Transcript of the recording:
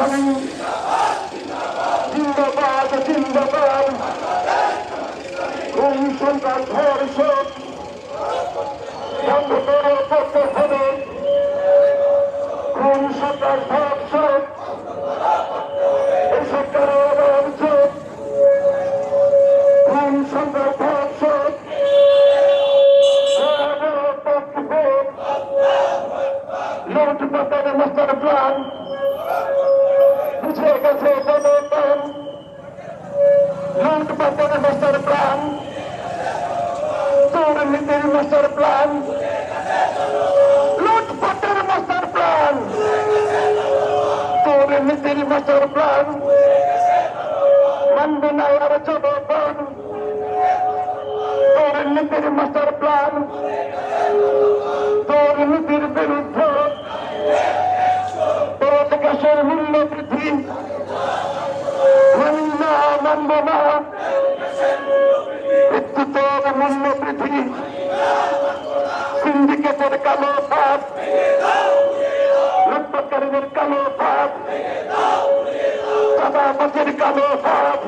ধ্বনি জিন্দাবাদ জিন্দাবাদ কোন সন্তান ধর্ষক বন্ধ করে করতে হবে কোন সন্তান ধর্ষক এই সরকারের অভিযোগ কোন সন্তান ধর্ষক লুট পাতার মাস্টার প্ল্যান বুঝে গেছে জনগণ লুট পাতার মাস্টার প্ল্যান দুর্নীতির মাস্টার প্ল্যান লুট পাতার মাস্টার প্ল্যান দুর্নীতির মাস্টার প্ল্যান মানবে না আর জনগণ দুর্নীতির মাস্টার প্ল্যান দুর্নীতির বিরুদ্ধে গ্যাসের মূল্য বৃদ্ধি মানব না বিদ্যুতের মূল্য বৃদ্ধি সিন্ডিকেটের কালো ফাঁদ লুটপাটকারীদের কালো ফাঁদ চাঁদাবাজের কালো ফাঁদ